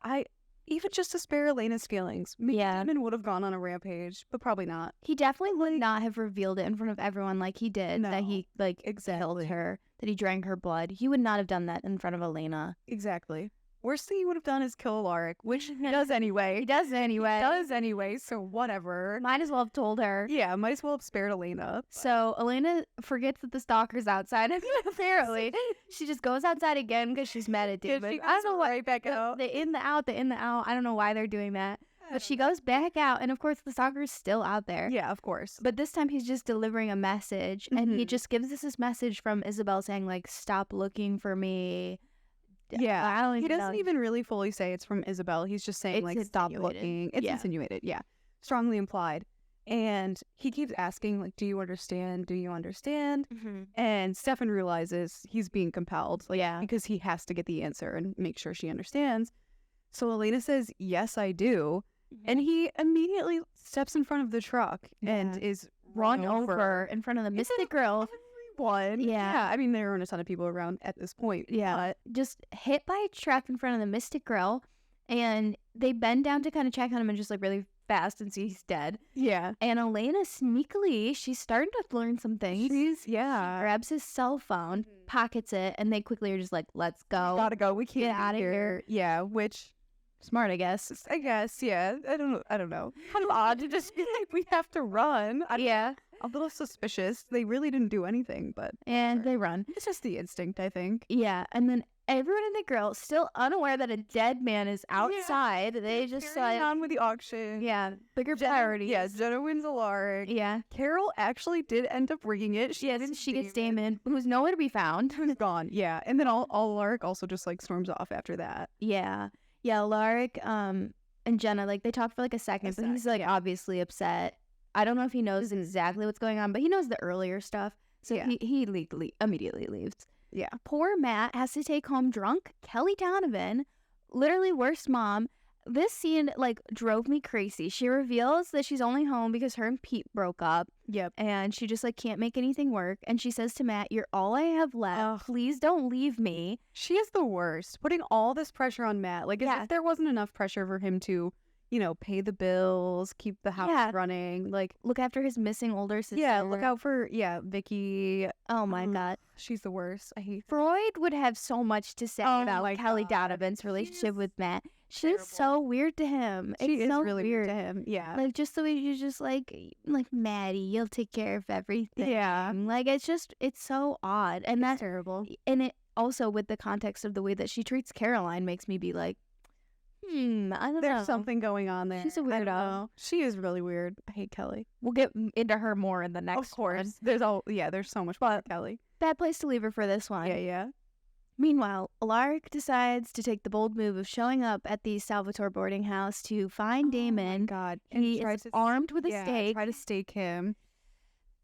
Even just to spare Elena's feelings. Maybe Damon would have gone on a rampage, but probably not. He definitely would not have revealed it in front of everyone like he did. No, that he killed her, that he drank her blood. He would not have done that in front of Elena. Exactly. Worst thing he would have done is kill Alaric, which he does anyway. He does anyway, so whatever. Might as well have told her. Yeah, might as well have spared Elena. But. So Elena forgets that the stalker's outside. Apparently, she just goes outside again because she's mad at Damon. I don't know why. Right back out. The in, the out. I don't know why they're doing that. But she goes back out, and of course the stalker's still out there. Yeah, of course. But this time he's just delivering a message, and he Mhm. just gives us this message from Isobel saying, like, stop looking for me. Yeah, I don't he even doesn't know. even really fully say it's from Isobel. He's just saying, It's like, stop insinuated. looking. It's Yeah. insinuated, yeah. Strongly implied. And he keeps asking, like, do you understand? Do you understand? And Stefan realizes he's being compelled, like, Yeah. because he has to get the answer and make sure she understands. So Elena says, yes, I do. And he immediately steps in front of the truck and Yeah. is Run over in front of the Mystic girl. Everyone. Yeah. I mean, there aren't a ton of people around at this point. Yeah. But Just hit by a truck in front of the Mystic girl, and they bend down to kind of check on him and just, like, really fast and see he's dead. yeah. And Elena sneakily, she's starting to learn some things. Yeah. Grabs his cell phone, pockets it, and they quickly are just like, let's go. Gotta go. We can't Get be outta here. Yeah, which Smart, I guess. yeah. I don't know. Kind of odd to just be like, we have to run. Yeah. A little suspicious. They really didn't do anything, but And they run. it's just the instinct, I think. Yeah. And then everyone in the girl, still unaware that a dead man is outside. They just Carrying on with the auction. yeah, bigger Jenna, priorities. yeah, Jenna wins Alaric. Yeah. Carol actually did end up bringing it. She gets Damon, who's nowhere to be found. Who's gone. Yeah, and then Alaric also just like storms off after that. Yeah. Yeah, Alaric, and Jenna, like, they talk for like a second, but he's like obviously upset. I don't know if he knows exactly what's going on, but he knows the earlier stuff. So Yeah. he immediately leaves. Yeah. Poor Matt has to take home drunk Kelly Donovan, literally worst mom. This scene, like, drove me crazy. She reveals that she's only home because her and Pete broke up. Yep. And she just, like, can't make anything work. And she says to Matt, you're all I have left. Ugh. Please don't leave me. She is the worst, putting all this pressure on Matt. Like, as Yeah. if there wasn't enough pressure for him to, you know, pay the bills, keep the house Yeah. running. Like, Look after his missing older sister. yeah, look out for, Vicky. Oh, my God. She's the worst. I hate Freud would have so much to say Oh about my Kelly God. Donovan's relationship She's with Matt. She's terrible. so weird to him. She It's is so really weird weird to him. Yeah. Like, just the way she's just like Maddie, you'll take care of everything. Yeah. Like, it's so odd. And that's terrible. And it also, with the context of the way that she treats Caroline, makes me be like, I don't know. There's something going on there. She's a I don't weirdo. know. She is really weird. I hate Kelly. We'll get into her more in the next Of course. one. There's so much about Kelly. Bad place to leave her for this one. Yeah. Meanwhile, Alaric decides to take the bold move of showing up at the Salvatore boarding house to find Damon. God. He is armed with a stake. Try to stake him.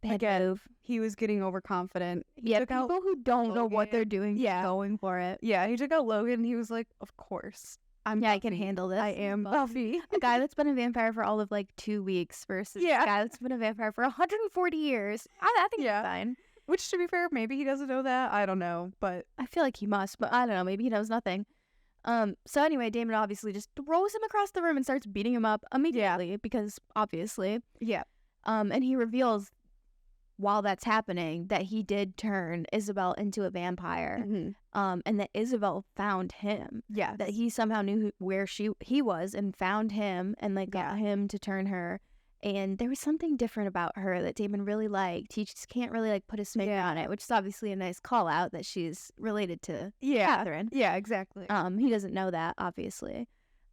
Bad Again, move. He was getting overconfident. Yeah, took out people who don't know what Logan. they're doing, Yeah. going for it. Yeah, he took out Logan and he was like, of course. I can handle this. I am Buffy. A guy that's been a vampire for all of like 2 weeks versus a guy that's been a vampire for 140 years. I think Yeah. it's fine. Which, to be fair, maybe he doesn't know that. I don't know. But I feel like he must, but I don't know. Maybe he knows nothing. So anyway, Damon obviously just throws him across the room and starts beating him up immediately because obviously. yeah. And he reveals while that's happening that he did turn Isobel into a vampire. And that Isobel found him. Yeah. That he somehow knew where he was and found him and like got him to turn her. And there was something different about her that Damon really liked. He just can't really like put his finger on it, which is obviously a nice call out that she's related to Catherine. Yeah, exactly. He doesn't know that, obviously.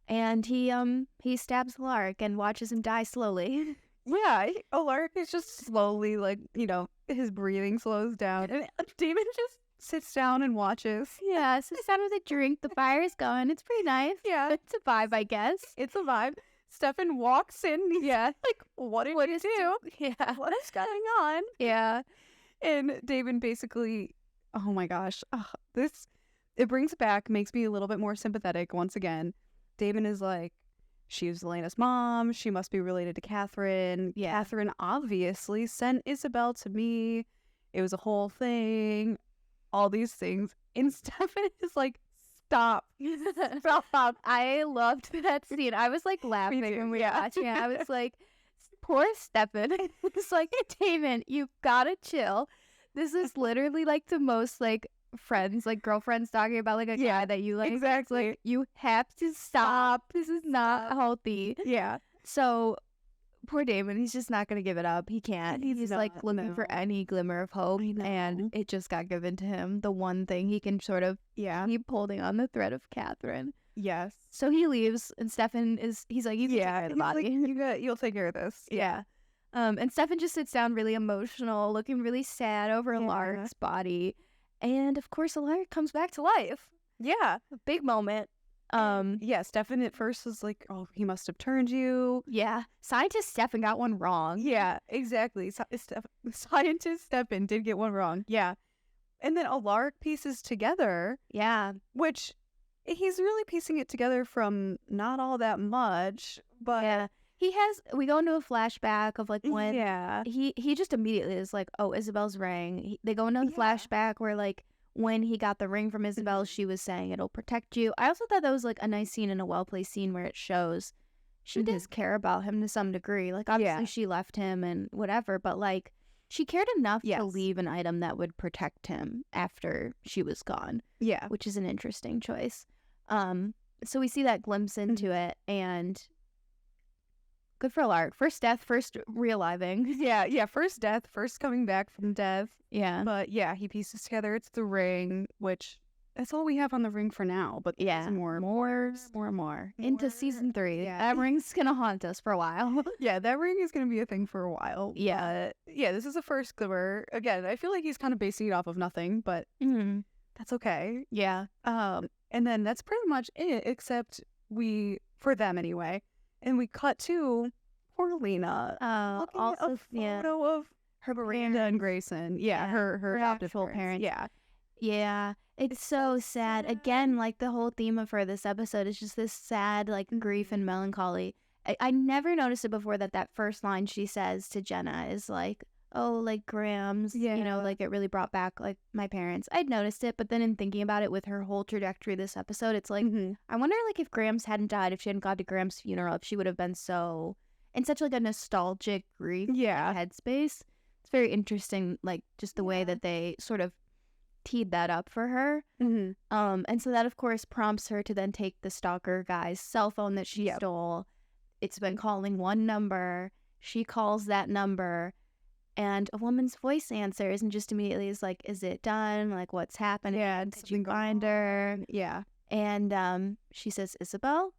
And he stabs Alaric and watches him die slowly. Yeah, Alaric is just slowly, like, you know, his breathing slows down. And Damon just sits down and watches. Yeah, sits down with a drink. The fire's going. It's pretty nice. Yeah. It's a vibe, I guess. It's a vibe. Stefan walks in. He's like, what did you do? Yeah. What is going on? Yeah. And Damon basically, oh my gosh, it brings back, makes me a little bit more sympathetic once again. Damon is like, she was Elena's mom. She must be related to Catherine. Yeah. Catherine obviously sent Isobel to me. It was a whole thing. All these things. And Stefan is like, stop. Stop. I loved that scene. I was like laughing when we were watching it. I was like, poor Stefan. It's like, Damon, you gotta chill. This is literally like the most like friends, like girlfriends talking about like a guy that you like. Exactly. Like, you have to stop. This is not healthy. Yeah. So poor Damon, he's just not gonna give it up. He can't. He's like not, looking for any glimmer of hope, I know. and it just got given to him. The one thing he can sort of keep holding on the thread of Catherine. Yes. So he leaves, and Stefan he's like, you can take care of the body. You'll take care of this. Yeah. And Stefan just sits down really emotional, looking really sad over Alaric's body. And of course, Alaric comes back to life. Yeah. A big moment. Yeah, Stefan at first was like, oh, he must have turned you. Yeah. Scientist Stefan got one wrong. Yeah, exactly. Scientist Stefan did get one wrong. Yeah. And then Alaric pieces together. Yeah. Which he's really piecing it together from not all that much, but yeah. We go into a flashback of like when he just immediately is like, oh, Isabel's ring. They go into the flashback where like when he got the ring from Isabel, she was saying it'll protect you. I also thought that was like a nice scene and a well-placed scene where it shows she does care about him to some degree. Like obviously she left him and whatever, but like she cared enough to leave an item that would protect him after she was gone. Yeah. Which is an interesting choice. So we see that glimpse into it, and good for Alaric. First death, first realiving. Yeah, first death, first coming back from death. Yeah. But yeah, he pieces together. It's the ring, which that's all we have on the ring for now. But more. Into season 3. Yeah. That ring's gonna haunt us for a while. Yeah, that ring is gonna be a thing for a while. Yeah. Yeah, this is a first glimmer. Again, I feel like he's kind of basing it off of nothing, but that's okay. Yeah. And then that's pretty much it, except for them anyway. And we cut to poor Lena. Looking at a photo of her Miranda and Grayson. Yeah, her actual parents. Yeah. Yeah. It's so sad. Again, like the whole theme of her this episode is just this sad, like grief and melancholy. I never noticed it before that first line she says to Jenna is like, oh, like Graham's, you know, like it really brought back like my parents. I'd noticed it, but then in thinking about it with her whole trajectory this episode, it's like, I wonder like if Graham's hadn't died, if she hadn't gone to Graham's funeral, if she would have been so in such like a nostalgic grief headspace. It's very interesting, like just the way that they sort of teed that up for her. And so that of course prompts her to then take the stalker guy's cell phone that she stole. It's been calling one number. She calls that number. And a woman's voice answers and just immediately is like, is it done? Like, what's happening? Yeah, did you find her? Yeah. And she says, Isobel?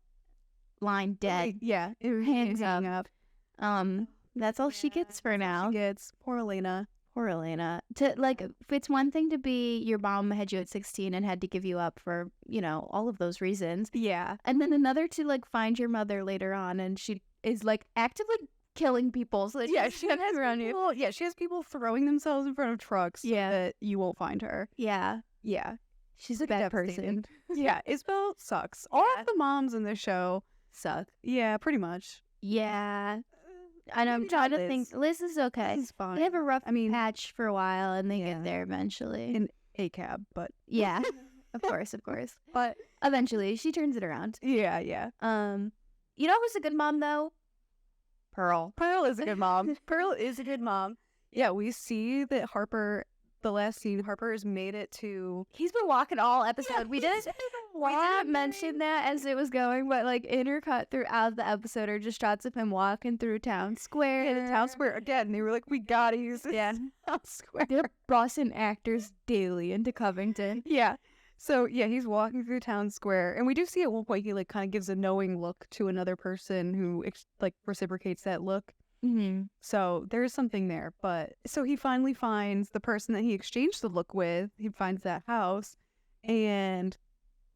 Line dead. Yeah. Hands up. That's all she gets for now. She gets. Poor Elena. Poor Elena. To like, it's one thing to be your mom had you at 16 and had to give you up for, you know, all of those reasons. Yeah. And then another to like find your mother later on and she is like actively killing people so that she has around you. Yeah, she has people throwing themselves in front of trucks so that you won't find her. Yeah. She's a bad person. Yeah, Isobel sucks. All of the moms in this show suck. Yeah, pretty much. Yeah. And I'm trying to think. Liz is okay. Liz is fine. They have a rough patch for a while and they get there eventually. In a cab, but yeah. Of course. But eventually she turns it around. Yeah. You know who's a good mom though? Pearl is a good mom. Yeah, we see that Harper, the last scene, Harper has made it to... He's been walking all episode. We didn't mention that as it was going, but like intercut throughout the episode are just shots of him walking through town square. Yeah, the town square. Again, they were like, we gotta use this town square. They're bossing actors daily into Covington. Yeah. So, yeah, he's walking through town square. And we do see at one point he, like, kind of gives a knowing look to another person who, like, reciprocates that look. So there's something there. But so he finally finds the person that he exchanged the look with. He finds that house. And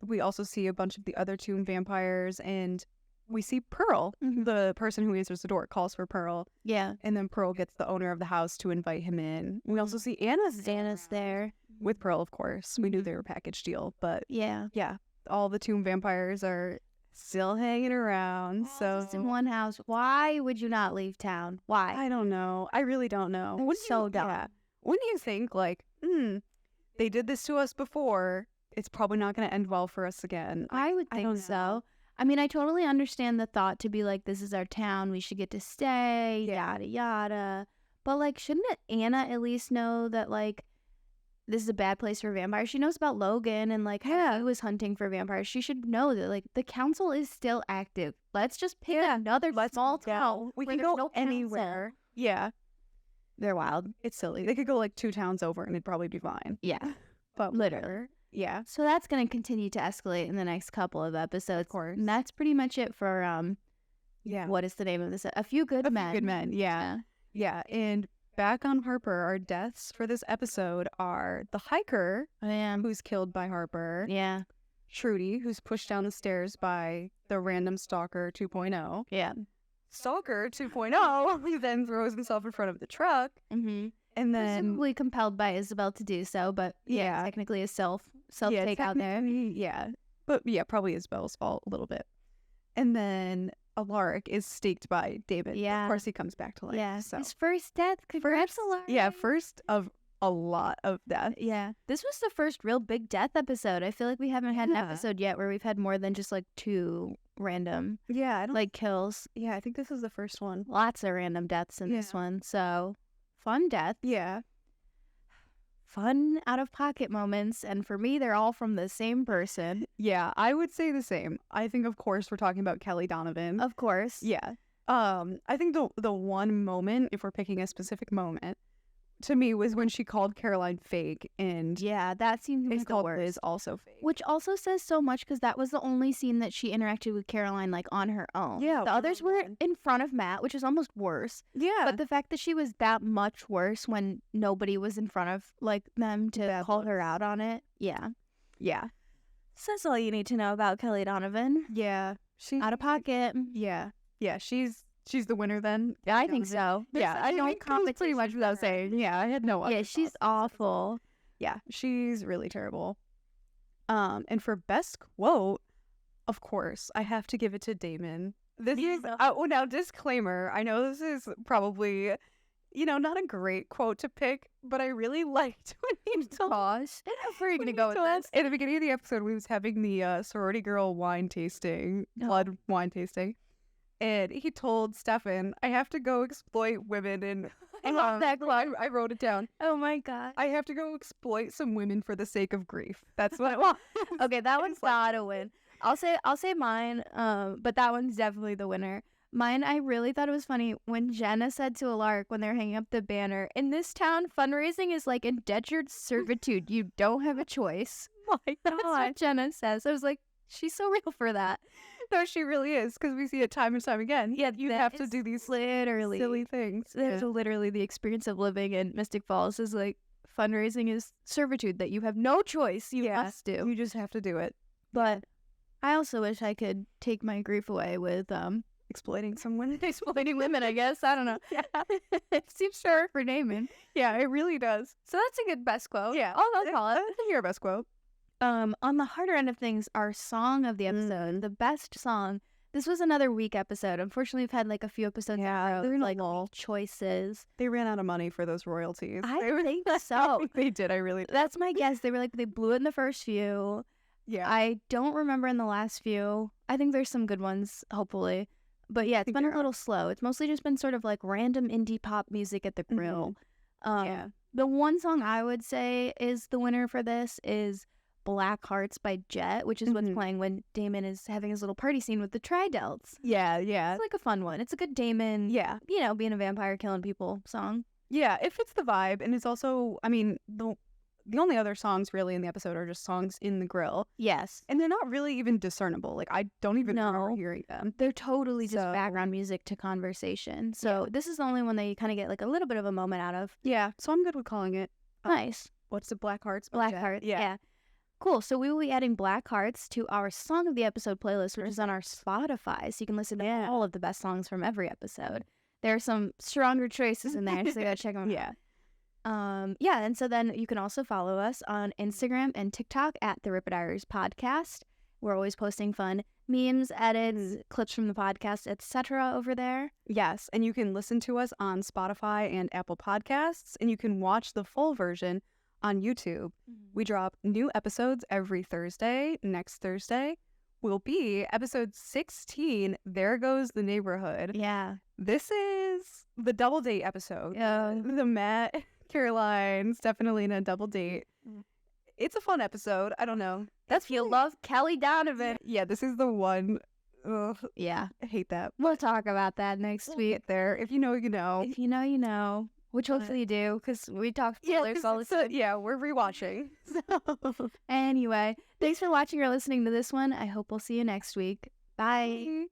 we also see a bunch of the other tomb vampires. And we see Pearl, the person who answers the door, calls for Pearl. Yeah. And then Pearl gets the owner of the house to invite him in. We also see Anna's there. With Pearl, of course. We knew they were a package deal, but yeah, all the tomb vampires are still hanging around. So just in one house. Why would you not leave town? Why? I don't know. I really don't know. It's so dumb. Yeah. Wouldn't you think like, they did this to us before. It's probably not going to end well for us again. I would think so. I mean, I totally understand the thought to be like, this is our town. We should get to stay. Yada yada. But like, shouldn't Anna at least know that like, this is a bad place for vampires? She knows about Logan and like, he was hunting for vampires. She should know that like the council is still active. Let's just pick another small town. We can go anywhere. Yeah. They're wild. It's silly. They could go like 2 towns over and it'd probably be fine. Yeah. But literally. Yeah. So that's going to continue to escalate in the next couple of episodes. Of course. And that's pretty much it for, Yeah. what is the name of this? A Few Good Men. A Few Good Men, yeah. Yeah, and back on Harper, our deaths for this episode are the hiker, who's killed by Harper. Yeah. Trudy, who's pushed down the stairs by the random stalker 2.0. Yeah. Stalker 2.0, who then throws himself in front of the truck. Mm-hmm. And then presumably compelled by Isobel to do so, but yeah, technically a self take out there. Yeah. But yeah, probably Isabel's fault a little bit. And then Alaric is staked by Damon. Yeah. Of course he comes back to life. Yeah. So. His first death. Congrats, Alaric. Yeah, first of a lot of death. Yeah. This was the first real big death episode. I feel like we haven't had an episode yet where we've had more than just like 2 random kills. Yeah, I think this is the first one. Lots of random deaths in this one. So fun death. Yeah. Fun out-of-pocket moments, and for me, they're all from the same person. Yeah, I would say the same. I think, of course, we're talking about Kelly Donovan. Of course. Yeah. I think the one moment, if we're picking a specific moment, to me was when she called Caroline fake, and yeah, that seemed like the worst. Liz also fake. Which also says so much because that was the only scene that she interacted with Caroline like on her own. Yeah, the others were in front of Matt, which is almost worse. Yeah, but the fact that she was that much worse when nobody was in front of like them to call her out on it. Yeah. So that's all you need to know about Kelly Donovan. Yeah, she's out of pocket. Yeah, She's the winner then? Yeah, I think so. Yeah, I know competition pretty much without saying. Yeah, I had no other she's awful. Yeah, she's really terrible. And for best quote, of course, I have to give it to Damon. This is now disclaimer. I know this is probably, not a great quote to pick, but I really liked when he told us. Where are you gonna go with this? At the beginning of the episode, we was having the sorority girl wine tasting, blood wine tasting. And he told Stefan, I have to go exploit women and I love that quote. I wrote it down. Oh my god. I have to go exploit some women for the sake of grief. That's what I want. Okay, that one's not a win. I'll say mine, but that one's definitely the winner. Mine, I really thought it was funny when Jenna said to Alaric when they're hanging up the banner, in this town, fundraising is like indentured servitude. You don't have a choice. My God. That's what Jenna says. I was like, she's so real for that. No, she really is, because we see it time and time again. Yeah, you have to do these literally silly things. There's literally the experience of living in Mystic Falls is like fundraising is servitude that you have no choice. You must do. You just have to do it. But I also wish I could take my grief away with exploiting someone, exploiting women. I guess I don't know. Yeah, it seems short for Damon. Yeah, it really does. So that's a good best quote. Yeah, I'll call it. Your best quote. On the harder end of things, our song of the episode, the best song. This was another weak episode. Unfortunately, we've had like a few episodes. Yeah, they're like choices. They ran out of money for those royalties. I think so. They did. I really did. That's my guess. They were like they blew it in the first few. Yeah. I don't remember in the last few. I think there's some good ones, hopefully. But yeah, it's been a little slow. It's mostly just been sort of like random indie pop music at the grill. The one song I would say is the winner for this is Black Hearts by Jet, which is what's playing when Damon is having his little party scene with the Tri-Delts. Yeah. It's like a fun one. It's a good Damon, being a vampire, killing people song. Yeah, it fits the vibe. And it's also, I mean, the only other songs really in the episode are just songs in the grill. Yes. And they're not really even discernible. Like, I don't even remember hearing them. They're totally just background music to conversation. So this is the only one that you kind of get like a little bit of a moment out of. Yeah, so I'm good with calling it. Nice. What's the Black Hearts? Black Hearts, yeah. Cool. So we will be adding Black Hearts to our Song of the Episode playlist, which is on our Spotify. So you can listen to all of the best songs from every episode. There are some stronger choices in there, so you gotta check them out. And so then you can also follow us on Instagram and TikTok at the Rippah Diaries podcast. We're always posting fun memes, edits, clips from the podcast, etc. over there. Yes, and you can listen to us on Spotify and Apple Podcasts, and you can watch the full version on YouTube. We drop new episodes every Thursday. Next Thursday will be episode 16, There Goes the Neighborhood. Yeah. This is the double date episode. Yeah. The Matt, Caroline, Steph and Elena double date. It's a fun episode. I don't know. If you love Kelly Donovan. Yeah, this is the one. Ugh, yeah. I hate that. We'll talk about that next week. Get there. If you know, you know. If you know, you know. which hopefully you do, because we talk spoilers all the time. Yeah, we're rewatching. Anyway, thanks for watching or listening to this one. I hope we'll see you next week. Bye.